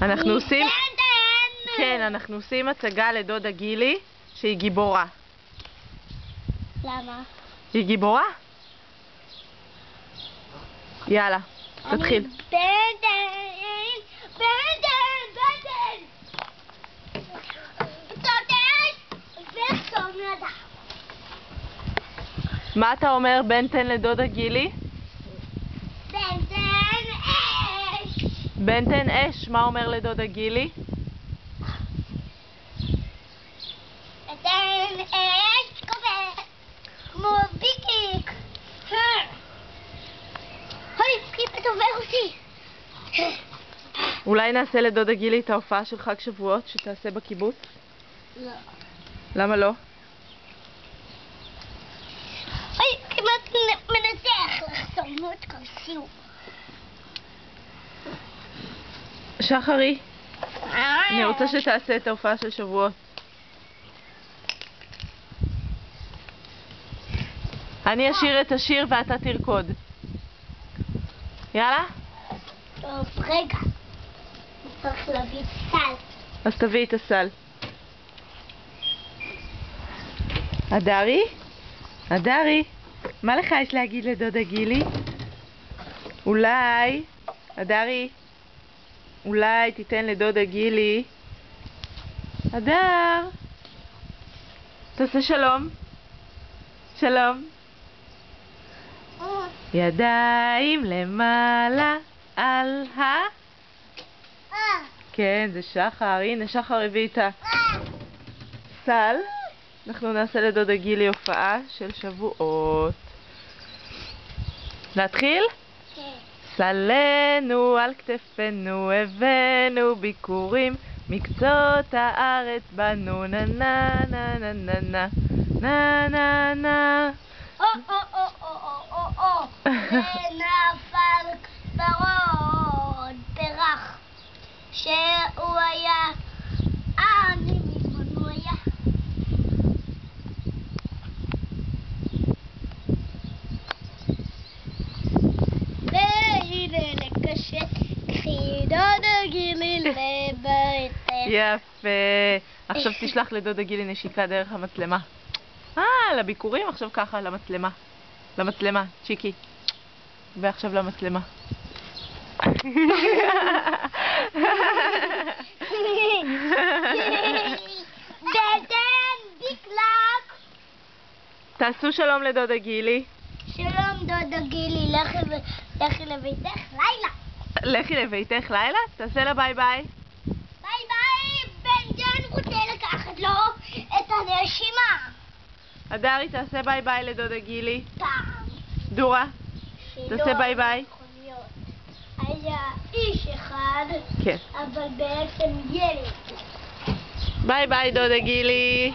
אנחנו עושים... כן, אנחנו עושים הצגה לדודה גילי שהיא גיבורה. למה? היא גיבורה? יאללה, תתחיל. מה אתה אומר בנטן לדודה גילי? בנטן אש! בנטן אש, מה אומר לדודה גילי? בנטן אש קובע כמו ביקיק. אוי, קיפט עובר אותי. אולי נעשה לדודה גילי את ההופעה של חג שבועות שתעשה בקיבוץ? לא. למה לא? אוי, כמעט מנצח לחסום מאוד קרסיו. שחרי, אני רוצה שתעשה את ההופעה של שבועות. אני אשיר את השיר ואתה תרקוד. יאללה? טוב, רגע. צריך להביא סל. אז תביא את הסל. אדרי? אדרי, מה לך יש להגיד לדודה גילי? אולי, אדרי, אולי תיתן לדודה גילי. אדר, תעשה שלום. שלום. ידיים למעלה על כן, זה שחר. הנה, שחר הביא את הסל. אנחנו נעשה לדודה גילי הופעה של שבועות. להתחיל? כן. סלנו על כתפינו, הבאנו ביקורים, מקצות הארץ בנו, נה נה נה נה נה נה נה נה נה. ונפל ברון פרח שהוא היה אני מזמן הוא היה והנה לקשת קחי דודה גילי לביתך. יפה. עכשיו תשלח לדודה גילי נשיקה דרך המצלמה. לביקורים, עכשיו ככה, למצלמה. למצלמה, צ'יקי. ועכשיו למצלמה. בטן דקלק. תעשו שלום לדודה גילי. שלום דודה גילי, לכי לביתך לילה. לכי לביתך לילה? תעשה לה ביי ביי. ביי ביי, בן ג'ן רוצה לקחת לו את הנשימה. אדרי, תעשה ביי ביי לדודה גילי. פעם. דורה, תעשה ביי ביי. היה איש אחד, כן. אבל בעצם ילד. ביי ביי דודה גילי.